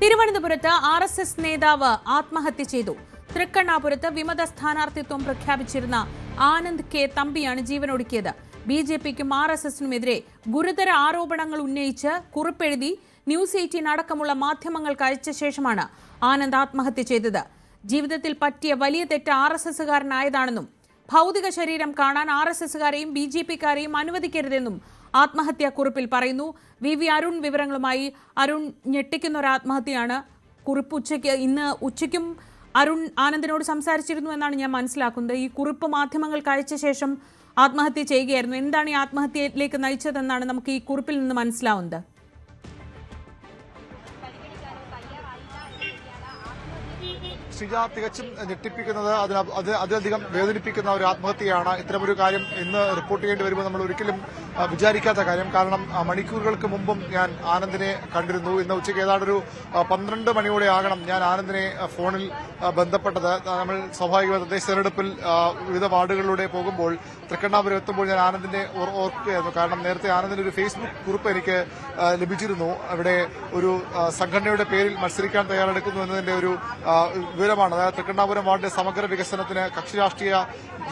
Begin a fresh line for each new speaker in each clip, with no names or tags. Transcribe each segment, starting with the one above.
തിരുവനന്തപുരത്ത് RSS നേതാവ് ആത്മഹത്യ ചെയ്തു. തൃക്കണ്ണാപുരത്ത് വിമത സ്ഥാനാർത്ഥിത്വം പ്രഖ്യാപിച്ചിരുന്ന ആനന്ദ് കെ തമ്പിയാണ് ജീവനൊടുക്കിയത്. BJPക്കും RSSനുമെതിരെ ഗുരുതര ആരോപണങ്ങൾ ഉന്നയിച്ച് കുറിപ്പെഴുതി ന്യൂസ് 18 അടക്കമുള്ള മാധ്യമങ്ങൾക്ക് അയച്ച ശേഷമാണ് ആനന്ദ് ആത്മഹത്യ ചെയ്തത്. ജീവിതത്തിൽ പറ്റിയ വലിയ തെറ്റ് RSSകാരനായതാണെന്നും ഭൗതിക ശരീരം കാണാൻ RSSകാരെയും BJPക്കാരെയും അനുവദിക്കരുതെന്നും ആത്മഹത്യാ കുറിപ്പിൽ പറയുന്നു. VV അരുൺ വിവരങ്ങളുമായി. അരുൺ, ഞെട്ടിക്കുന്ന ഒരു ആത്മഹത്യയാണ്. കുറിപ്പ് ഇന്ന് ഉച്ചയ്ക്കും അരുൺ ആനന്ദിനോട് സംസാരിച്ചിരുന്നു എന്നാണ് ഞാൻ മനസ്സിലാക്കുന്നത്. ഈ കുറിപ്പ് മാധ്യമങ്ങൾക്ക് അയച്ച ശേഷം ആത്മഹത്യ ചെയ്യുകയായിരുന്നു. എന്താണ് ഈ ആത്മഹത്യയിലേക്ക് നയിച്ചതെന്നാണ് നമുക്ക് ഈ കുറിപ്പിൽ നിന്ന് മനസ്സിലാവുന്നത്?
തികച്ചും ഞെട്ടിപ്പിക്കുന്നത്, അതിലധികം വേദനിപ്പിക്കുന്ന ഒരു ആത്മഹത്യയാണ്. ഇത്തരമൊരു കാര്യം ഇന്ന് റിപ്പോർട്ട് ചെയ്യേണ്ടി വരുമ്പോൾ നമ്മൾ ഒരിക്കലും വിചാരിക്കാത്ത കാര്യം. കാരണം മണിക്കൂറുകൾക്ക് മുമ്പും ഞാൻ ആനന്ദിനെ കണ്ടിരുന്നു. ഇന്ന് ഉച്ചയ്ക്ക് ഏതാണ്ടൊരു 12 മണിയോടെ ആകണം ഞാൻ ആനന്ദിനെ ഫോണിൽ ബന്ധപ്പെട്ടത്. നമ്മൾ സ്വാഭാവികമായി തദ്ദേശ തെരഞ്ഞെടുപ്പിൽ വിവിധ വാർഡുകളിലൂടെ പോകുമ്പോൾ തൃക്കണ്ണാപുരം എത്തുമ്പോൾ ഞാൻ ആനന്ദിനെ ഓർക്കുകയായിരുന്നു. കാരണം നേരത്തെ ആനന്ദിന്റെ ഒരു ഫേസ്ബുക്ക് കുറിപ്പ് എനിക്ക് ലഭിച്ചിരുന്നു. അവിടെ ഒരു സംഘടനയുടെ പേരിൽ മത്സരിക്കാൻ തയ്യാറെടുക്കുന്നു എന്നതിന്റെ ഒരു വിവരമാണ്. അതായത് തൃക്കണ്ണാപുരം വാർഡിന്റെ സമഗ്ര വികസനത്തിന് കക്ഷി രാഷ്ട്രീയ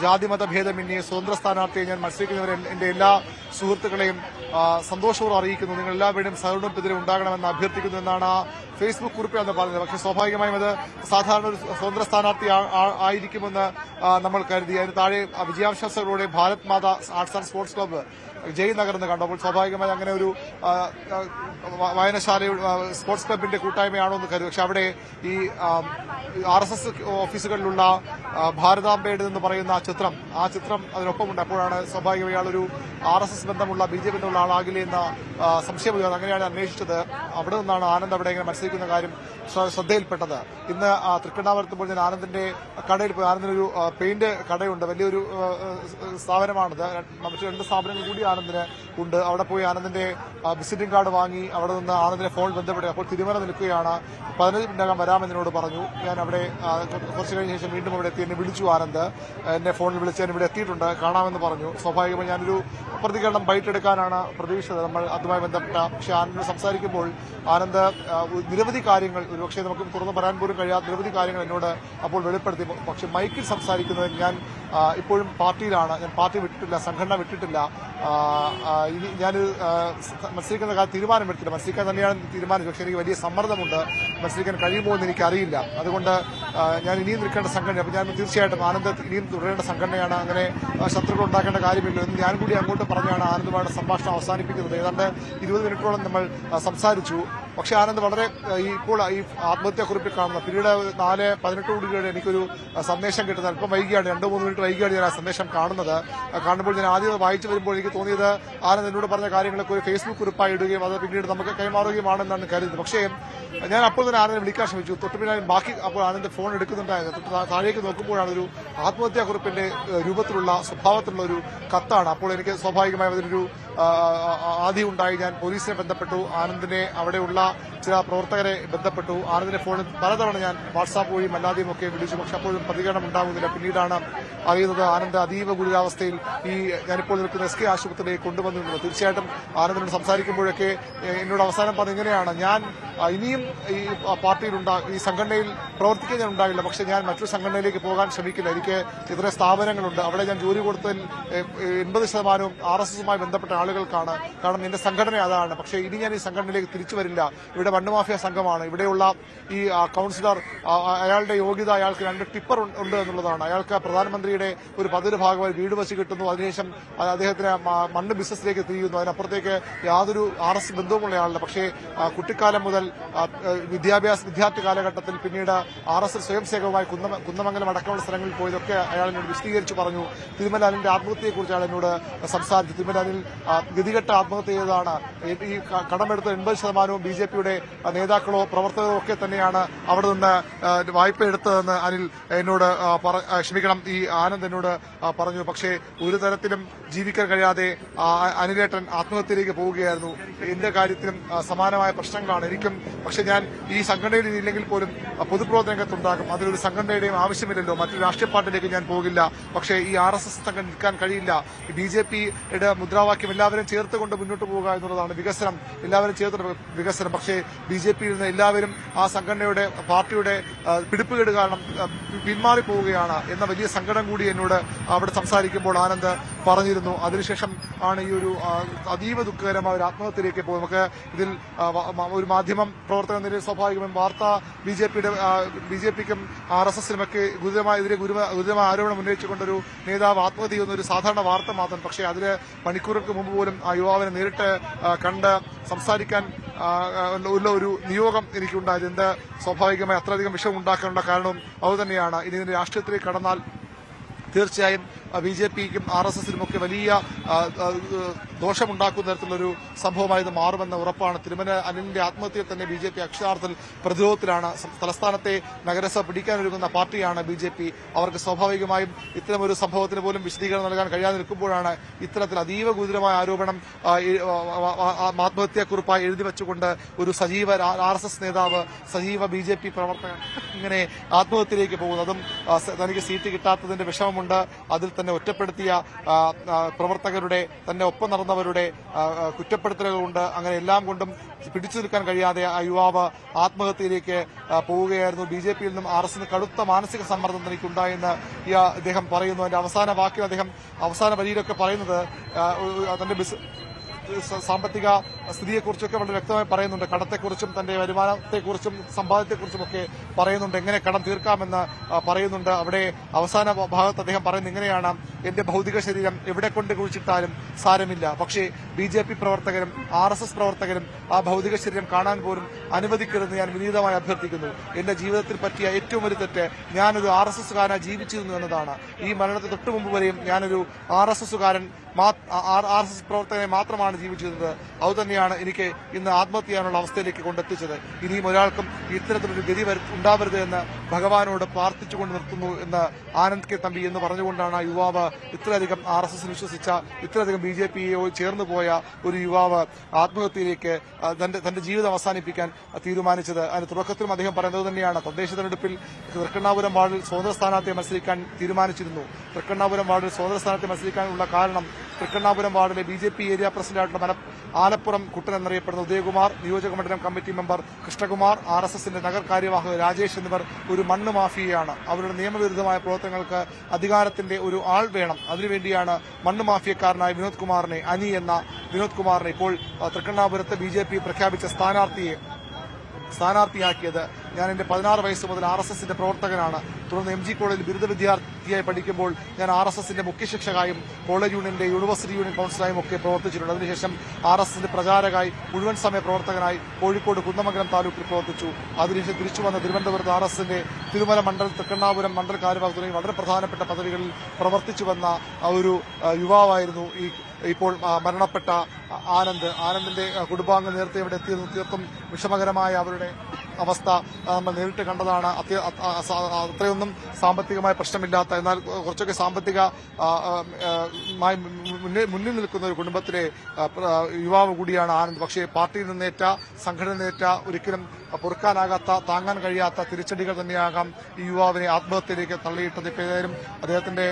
ജാതിമത ഭേദമന്യേ സ്വതന്ത്ര സ്ഥാനാർത്ഥിയെ ഞാൻ മത്സരിക്കുന്നവരെ എന്റെ എല്ലാ സുഹൃത്തുക്കളെയും സന്തോഷപൂർവ്വം അറിയിക്കുന്നു. നിങ്ങൾ എല്ലാവരുടെയും സഹകരണത്തിനെതിരെ ഉണ്ടാകണമെന്ന് അഭ്യർത്ഥിക്കുന്നു എന്നാണ് ആ ഫേസ്ബുക്ക് കുറിപ്പിലാണ് പറഞ്ഞത്. പക്ഷേ സ്വാഭാവികമായും അത് സാധാരണ ഒരു സ്വതന്ത്ര സ്ഥാനാർത്ഥി ആയിരിക്കുമെന്ന് നമ്മൾ കരുതി. അതിന് താഴെ വിജയാശംസകളോടെ Bharat Mata arts and sports club Jaynagar എന്ന് കണ്ടപ്പോൾ സ്വാഭാവികമായി അങ്ങനെ ഒരു വായനശാലയുടെ സ്പോർട്സ് ക്ലബിന്റെ കൂട്ടായ്മയാണോ എന്ന് കരുതി. പക്ഷെ അവിടെ ഈ RSS ഓഫീസുകളിലുള്ള ഭാരതാംബയുടെ എന്ന് പറയുന്ന ആ ചിത്രം അതിനൊപ്പമുണ്ട്. അപ്പോഴാണ് സ്വാഭാവികമായി ഇയാളൊരു RSS ബന്ധമുള്ള BJP ബന്ധമുള്ള ആളാകില്ലേ എന്ന സംശയം ഉയർന്നത്. അങ്ങനെയാണ് അന്വേഷിച്ചത്. അവിടെ നിന്നാണ് ആനന്ദ് അവിടെ ഇങ്ങനെ മത്സരിക്കുന്ന കാര്യം ശ്രദ്ധയിൽപ്പെട്ടത്. ഇന്ന് തൃക്കണ്ണാപുരത്തുമ്പോൾ ഞാൻ ആനന്ദിന്റെ കടയിൽ പോയി. ആനന്ദിനൊരു പെയിന്റ് കടയുണ്ട്, വലിയൊരു സ്ഥാപനമാണിത്. മറ്റു 2 സ്ഥാപനങ്ങൾ കൂടി ആനന്ദിന് ഉണ്ട്. അവിടെ പോയി ആനന്ദിന്റെ വിസിറ്റിംഗ് കാർഡ് വാങ്ങി അവിടെ നിന്ന് ആനന്ദിനെ ഫോൺ ബന്ധപ്പെട്ടു. അപ്പോൾ തിരുമല നിൽക്കുകയാണ്. 15 മിനിറ്റകം വരാമെന്നോട് പറഞ്ഞു. ഞാൻ അവിടെ കുറച്ച് കഴിഞ്ഞ ശേഷം വീണ്ടും അവിടെ എത്തി. എന്നെ വിളിച്ചു ആനന്ദ്. എന്നെ ഫോണിൽ വിളിച്ച് ഞാൻ ഇവിടെ എത്തിയിട്ടുണ്ട്, കാണാമെന്ന് പറഞ്ഞു. സ്വാഭാവികമായി ഞാനൊരു പ്രതികരണം ബൈറ്റെടുക്കാനാണ് പ്രതീക്ഷിച്ചത് നമ്മൾ അതുമായി ബന്ധപ്പെട്ട. പക്ഷെ ആനന്ദ് സംസാരിക്കുമ്പോൾ ആനന്ദ് നിരവധി കാര്യങ്ങൾ, ഒരുപക്ഷെ നമുക്ക് തുറന്നു പറയാൻ പോലും കഴിയാത്ത നിരവധി കാര്യങ്ങൾ എന്നോട് അപ്പോൾ വെളിപ്പെടുത്തി. പക്ഷെ മൈക്കിൽ സംസാരിക്കുന്നത് ഞാൻ ഇപ്പോഴും പാർട്ടിയിലാണ്, ഞാൻ പാർട്ടി വിട്ടിട്ടില്ല, സംഘടന വിട്ടിട്ടില്ല, ഇനി ഞാൻ മത്സരിക്കുന്ന കാര്യം തീരുമാനമെടുത്തില്ല. മത്സരിക്കാൻ തന്നെയാണ് തീരുമാനിച്ചത്. പക്ഷേ എനിക്ക് വലിയ സമ്മർദ്ദമുണ്ട്. മത്സരിക്കാൻ കഴിയുമോ എന്ന് എനിക്കറിയില്ല. അതുകൊണ്ട് ഞാൻ ഇനിയും നിൽക്കേണ്ട സംഘടന, അപ്പോൾ ഞാൻ തീർച്ചയായിട്ടും ആനന്ദ് ഇനിയും തുടരേണ്ട സംഘടനയാണ്. അങ്ങനെ ശത്രുക്കൾ ഉണ്ടാക്കേണ്ട കാര്യമില്ല എന്ന് ഞാൻ കൂടി അങ്ങോട്ട് പറഞ്ഞാണ് ആനന്ദുമായിട്ട് സംഭാഷണം അവസാനിപ്പിക്കുന്നത്. ഏതാണ്ട് 20 മിനിറ്റോളം നമ്മൾ സംസാരിച്ചു. പക്ഷേ ആനന്ദ് വളരെ ഇപ്പോൾ ഈ ആത്മഹത്യാക്കുറിപ്പിൽ കാണുന്ന പിന്നീട് 4:18 എനിക്കൊരു സന്ദേശം കിട്ടുന്നത് അല്പം വൈകിയാണ്, 2-3 മിനിറ്റ് വൈകിയാണ് ഞാൻ ആ സന്ദേശം കാണുന്നത്. കാണുമ്പോൾ ഞാൻ ആദ്യം വായിച്ചു വരുമ്പോൾ എനിക്ക് തോന്നിയത് ആനന്ദ് എന്നോട് പറഞ്ഞ കാര്യങ്ങളൊക്കെ ഒരു ഫേസ്ബുക്ക് കുറിപ്പായി ഇടുകയും അത് പിന്നീട് നമുക്ക് കൈമാറുകയുമാണെന്നാണ് കരുതുന്നത്. പക്ഷേ ഞാൻ അപ്പോൾ തന്നെ ആനന്ദിനെ വിളിക്കാൻ ശ്രമിച്ചു. തൊട്ട് പിന്നെ ബാക്കി അപ്പോൾ ആനന്ദ് ഫോൺ എടുക്കുന്നുണ്ടായിരുന്നു. താഴേക്ക് നോക്കുമ്പോഴാണ് ഒരു ആത്മഹത്യാക്കുറിപ്പിന്റെ രൂപത്തിലുള്ള സ്വഭാവത്തിലുള്ള ഒരു കത്താണ്. അപ്പോൾ എനിക്ക് സ്വാഭാവികമായും അതിനൊരു ആദ്യം ഉണ്ടായി. ഞാൻ പോലീസിനെ ബന്ധപ്പെട്ടു, ആനന്ദിനെ അവിടെയുള്ള ചില പ്രവർത്തകരെ ബന്ധപ്പെട്ടു. ആനന്ദിന്റെ ഫോണിൽ പലതവണ ഞാൻ വാട്സാപ്പ് വഴിയും അല്ലാതെയും ഒക്കെ വിളിച്ചു. പക്ഷെ അപ്പോഴും പ്രതികരണം ഉണ്ടാകുന്നില്ല. പിന്നീടാണ് അറിയുന്നത് ആനന്ദ് അതീവ ഗുരുതരാവസ്ഥയിൽ ഈ ഞാനിപ്പോൾ നിൽക്കുന്ന SK ആശുപത്രിയിലേക്ക് കൊണ്ടുവന്നിട്ടുണ്ട്. തീർച്ചയായിട്ടും ആനന്ദിനോട് സംസാരിക്കുമ്പോഴൊക്കെ എന്നോട് അവസാനം പറഞ്ഞ ഇങ്ങനെയാണ്, ഞാൻ ഇനിയും ഈ പാർട്ടിയിൽ ഈ സംഘടനയിൽ പ്രവർത്തിക്കാൻ ഞാൻ ഉണ്ടാകില്ല. പക്ഷെ ഞാൻ മറ്റൊരു സംഘടനയിലേക്ക് പോകാൻ ശ്രമിക്കില്ല. എനിക്ക് ഇതര സ്ഥാപനങ്ങളുണ്ട്. അവിടെ ഞാൻ ജോലി കൊടുത്തതിൽ 80% RSSുമായി ബന്ധപ്പെട്ട ആളുകൾക്കാണ്. കാരണം എന്റെ സംഘടന അതാണ്. പക്ഷേ ഇനി ഞാൻ ഈ സംഘടനയിലേക്ക് തിരിച്ചു വരില്ല. ഇവിടെ വണ്ണുമാഫിയ സംഘമാണ്. ഇവിടെയുള്ള ഈ കൌൺസിലർ, അയാളുടെ യോഗ്യത അയാൾക്ക് 2 ടിപ്പർ ഉണ്ട് എന്നുള്ളതാണ്. അയാൾക്ക് പ്രധാനമന്ത്രിയുടെ ഒരു പതിവ് ഭാഗമായി വീട് വെച്ച് കിട്ടുന്നു. അതിനുശേഷം അദ്ദേഹത്തിന് മണ്ണ് ബിസിനസ്സിലേക്ക് തിരിയുന്നു. അതിനപ്പുറത്തേക്ക് യാതൊരു RSS ബന്ധവുമുള്ള ആളല്ല. പക്ഷേ കുട്ടിക്കാലം മുതൽ വിദ്യാർത്ഥി കാലഘട്ടത്തിൽ പിന്നീട് RSS സ്വയം സേവകമായി കുന്നമംഗലം അടക്കമുള്ള സ്ഥലങ്ങളിൽ പോയതൊക്കെ അയാൾ എന്നോട് വിശദീകരിച്ചു പറഞ്ഞു. തിരുമല അനിലിന്റെ ആത്മഹത്യയെക്കുറിച്ച് അയാൾ എന്നോട് സംസാരിച്ചു. തിരുമല അനിൽ ഗതികെട്ട ആത്മഹത്യ ചെയ്തതാണ്. ഈ കടമെടുത്ത 80% BJPയുടെ നേതാക്കളോ പ്രവർത്തകരോ ഒക്കെ തന്നെയാണ് അവിടെ നിന്ന് വായ്പ എടുത്തതെന്ന് അനിൽ എന്നോട് ഈ ആനന്ദ് എന്നോട് പറഞ്ഞു. പക്ഷേ ഒരു തരത്തിലും ജീവിക്കാൻ കഴിയാതെ അനിലേട്ടൻ ആത്മഹത്യയിലേക്ക് പോവുകയായിരുന്നു. എന്റെ കാര്യത്തിലും സമാനമായ പ്രശ്നങ്ങളാണ് എനിക്കും. പക്ഷെ ഞാൻ ഈ സംഘടനയിൽ ഇല്ലെങ്കിൽ പോലും പൊതുപ്രവർത്തന രംഗത്തുണ്ടാകും. അതിലൊരു സംഘടനയുടെയും ആവശ്യമില്ലല്ലോ. മറ്റൊരു രാഷ്ട്രീയ പാർട്ടിയിലേക്ക് ഞാൻ പോകില്ല. പക്ഷേ ഈ RSS സംഘടന നിൽക്കാൻ കഴിയില്ല. BJPയുടെ മുദ്രാവാക്യം എല്ലാവരും ചേർത്തുകൊണ്ട് മുന്നോട്ട് പോവുക എന്നുള്ളതാണ് വികസനം, എല്ലാവരും ചേർത്ത് വികസനം. പക്ഷേ BJP-യിൽ നിന്ന് എല്ലാവരും ആ സംഘടനയുടെ പാർട്ടിയുടെ പിടിപ്പുകേട് കാരണം പിന്മാറിപ്പോവുകയാണ് എന്ന വലിയ സങ്കടം കൂടി എന്നോട് അവിടെ സംസാരിക്കുമ്പോൾ ആനന്ദ് പറഞ്ഞിരുന്നു. അതിനുശേഷം ആണ് ഈ ഒരു അതീവ ദുഃഖകരമായ ഒരു ആത്മഹത്യയിലേക്ക് പോകും. നമുക്ക് ഇതിൽ ഒരു മാധ്യമം പ്രവർത്തകൻ എന്ന നിലയിൽ സ്വാഭാവികമായും വാർത്ത BJP-ക്കും RSS-നുമൊക്കെ ഗുരുതരമായ ആരോപണം ഉന്നയിച്ചുകൊണ്ടൊരു നേതാവ് ആത്മഹത്യ ചെയ്യുന്ന ഒരു സാധാരണ വാർത്ത മാത്രം. പക്ഷേ അതിന് മണിക്കൂറുകൾക്ക് മുമ്പ് പോലും ആ യുവാവിനെ നേരിട്ട് കണ്ട് സംസാരിക്കാൻ ഉള്ള ഒരു നിയോഗം എനിക്കുണ്ടായത് എന്ത് സ്വാഭാവികമായി അത്രയധികം വിഷയം ഉണ്ടാക്കാനുള്ള കാരണവും അതുതന്നെയാണ്. ഇനി ഇതിന്റെ രാഷ്ട്രീയത്തിലേക്ക് കടന്നാൽ തീർച്ചയായും BJP-ക്കും RSS-നും ഒക്കെ വലിയ ദോഷമുണ്ടാക്കുന്ന തരത്തിലൊരു സംഭവമായി ഇത് മാറുമെന്ന ഉറപ്പാണ്. തിരുമല അനിലിന്റെ ആത്മഹത്യയിൽ തന്നെ BJP അക്ഷരാർത്ഥത്തിൽ പ്രതിരോധത്തിലാണ്. തലസ്ഥാനത്തെ നഗരസഭ പിടിക്കാനൊരുങ്ങുന്ന പാർട്ടിയാണ് BJP. അവർക്ക് സ്വാഭാവികമായും ഇത്തരമൊരു സംഭവത്തിന് പോലും വിശദീകരണം നൽകാൻ കഴിയാതെ നിൽക്കുമ്പോഴാണ് ഇത്തരത്തിൽ അതീവ ഗുരുതരമായ ആരോപണം ആത്മഹത്യാക്കുറിപ്പായി എഴുതി വെച്ചുകൊണ്ട് ഒരു സജീവ RSS നേതാവ്, സജീവ BJP പ്രവർത്തകൻ ഇങ്ങനെ ആത്മഹത്യയിലേക്ക് പോകുന്നതും തനിക്ക് സീറ്റ് കിട്ടാത്തതിന്റെ വിഷമമുണ്ട്. അതിൽ തന്നെ ഒറ്റപ്പെടുത്തിയ പ്രവർത്തകരുടെ തന്നെ ഒപ്പം നടന്നവരുടെ കുറ്റപ്പെടുത്തലുകളുണ്ട്. അങ്ങനെ എല്ലാം കൊണ്ടും പിടിച്ചു നിൽക്കാൻ കഴിയാതെ ആ യുവാവ് ആത്മഹത്യയിലേക്ക് പോവുകയായിരുന്നു. BJP-യിൽ നിന്നും RSS-ന് കടുത്ത മാനസിക സമ്മർദ്ദം തനിക്കുണ്ടായെന്ന് അദ്ദേഹം പറയുന്നു. അതിന്റെ അവസാന വാക്കിൽ അദ്ദേഹം അവസാന വരിയിലൊക്കെ പറയുന്നത് തന്റെ സാമ്പത്തിക സ്ഥിതിയെക്കുറിച്ചൊക്കെ വളരെ വ്യക്തമായി പറയുന്നുണ്ട്. കടത്തെക്കുറിച്ചും തന്റെ വരുമാനത്തെക്കുറിച്ചും സമ്പാദ്യത്തെക്കുറിച്ചും ഒക്കെ പറയുന്നുണ്ട്. എങ്ങനെ കടം തീർക്കാമെന്ന് പറയുന്നുണ്ട്. അവിടെ അവസാന ഭാഗത്ത് അദ്ദേഹം പറയുന്നത് ഇങ്ങനെയാണ്: എന്റെ ഭൗതിക ശരീരം എവിടെ കൊണ്ട് കുഴിച്ചിട്ടാലും സാരമില്ല, പക്ഷേ BJP പ്രവർത്തകരും RSS പ്രവർത്തകരും ആ ഭൗതിക ശരീരം കാണാൻ പോലും അനുവദിക്കരുതെന്ന് ഞാൻ വിനീതമായി അഭ്യർത്ഥിക്കുന്നു. എന്റെ ജീവിതത്തിൽ പറ്റിയ ഏറ്റവും വലിയ തെറ്റ് ഞാനൊരു RSS-കാരനായി ജീവിച്ചിരുന്നു എന്നതാണ്. ഈ മരണത്തിന് തൊട്ടു മുമ്പ് വരെയും ഞാനൊരു RSS-കാരൻ RSS പ്രവർത്തകനെ മാത്രമാണ് ജീവിച്ചിരുന്നത്. അതുതന്നെയാണ് എനിക്ക് ഇന്ന് ആത്മഹത്യ ചെയ്യാനുള്ള അവസ്ഥയിലേക്ക് കൊണ്ടെത്തിച്ചത്. ഇനിയും ഒരാൾക്കും ഇത്തരത്തിലൊരു ഗതി ഉണ്ടാവരുത് എന്ന് ഭഗവാനോട് പ്രാർത്ഥിച്ചുകൊണ്ട് നിർത്തുന്നു എന്ന് ആനന്ദ് കെ തമ്പി എന്ന് പറഞ്ഞുകൊണ്ടാണ് ആ യുവാവ് ഇത്രയധികം RSS വിശ്വസിച്ച, ഇത്രയധികം BJP-യോ ചേർന്നു പോയ ഒരു യുവാവ് ആത്മഹത്യയിലേക്ക് തന്റെ ജീവിതം അവസാനിപ്പിക്കാൻ തീരുമാനിച്ചത്. അതിന് തുടക്കത്തിലും അദ്ദേഹം പറയുന്നത് തന്നെയാണ്. തദ്ദേശ തെരഞ്ഞെടുപ്പിൽ തൃക്കണ്ണാപുരം വാർഡിൽ സ്വതന്ത്ര സ്ഥാനാർത്ഥിയെ മത്സരിക്കാൻ തീരുമാനിച്ചിരുന്നു. തൃക്കണ്ണാപുരം വാർഡിൽ സ്വതന്ത്ര സ്ഥാനാർത്ഥിയെ മത്സരിക്കാനുള്ള കാരണം തൃക്കണ്ണാപുരം വാർഡിലെ BJP ഏരിയ പ്രസിഡന്റായിട്ടുള്ള ആലപ്പുറം കുട്ടൻ എന്നറിയപ്പെടുന്ന ഉദയകുമാർ, നിയോജക മണ്ഡലം കമ്മിറ്റി മെമ്പർ കൃഷ്ണകുമാർ, RSS-ന്റെ നഗർ കാര്യവാഹക് രാജേഷ് എന്നിവർ ഒരു മണ്ണ് മാഫിയയാണ്. അവരുടെ നിയമവിരുദ്ധമായ പ്രവർത്തനങ്ങൾക്ക് അധികാരത്തിന്റെ ഒരു ആൾ വേണം. അതിനുവേണ്ടിയാണ് മണ്ണ് മാഫിയക്കാരനായ വിനോദ് കുമാറിനെ, അനി എന്ന വിനോദ് കുമാറിനെ ഇപ്പോൾ തൃക്കണ്ണാപുരത്ത് BJP പ്രഖ്യാപിച്ച സ്ഥാനാർത്ഥിയാക്കിയത്. ഞാൻ എന്റെ 16 വയസ്സ് മുതൽ RSS-ന്റെ പ്രവർത്തകനാണ്. തുടർന്ന് MG കോളേജിൽ ബിരുദ വിദ്യാർത്ഥിയായി പഠിക്കുമ്പോൾ ഞാൻ RSS-ന്റെ മുഖ്യ ശിക്ഷകായും കോളേജ് യൂണിയന്റെ യൂണിവേഴ്സിറ്റി യൂണിയൻ കൌൺസിലായും ഒക്കെ പ്രവർത്തിച്ചിട്ടുണ്ട്. അതിനുശേഷം RSS-ന്റെ പ്രചാരകായി മുഴുവൻ സമയ പ്രവർത്തകനായി കോഴിക്കോട് കുന്നമംഗലം താലൂക്കിൽ പ്രവർത്തിച്ചു. അതിനുശേഷം തിരിച്ചു വന്ന തിരുവനന്തപുരത്ത് RSS-ന്റെ തിരുമല മണ്ഡലം, തൃക്കണ്ണാപുരം മണ്ഡല കാര്യവാഹ് തുടങ്ങി വളരെ പ്രധാനപ്പെട്ട പദവികളിൽ പ്രവർത്തിച്ചു വന്ന ഒരു യുവാവായിരുന്നു ഇപ്പോൾ മരണപ്പെട്ട ആനന്ദിന്റെ കുടുംബാംഗം നേരത്തെ ഇവിടെ എത്തിയത്. തീർത്തും വിഷമകരമായ അവരുടെ അവസ്ഥ നമ്മൾ നേരിട്ട് കണ്ടതാണ്. അത്രയൊന്നും സാമ്പത്തികമായ പ്രശ്നമില്ലാത്ത, എന്നാൽ കുറച്ചൊക്കെ സാമ്പത്തികമായി മുന്നിൽ നിൽക്കുന്ന ഒരു കുടുംബത്തിലെ യുവാവ് കൂടിയാണ് ആനന്ദ്. പക്ഷേ പാർട്ടിയിൽ നിന്നേറ്റ, സംഘടന നേറ്റ, ഒരിക്കലും പൊറുക്കാനാകാത്ത, താങ്ങാൻ കഴിയാത്ത തിരിച്ചടികൾ തന്നെയാകാം ഈ യുവാവിനെ ആത്മഹത്യയിലേക്ക് തള്ളിയിട്ടത്. ഇപ്പോഴേക്കും അദ്ദേഹത്തിന്റെ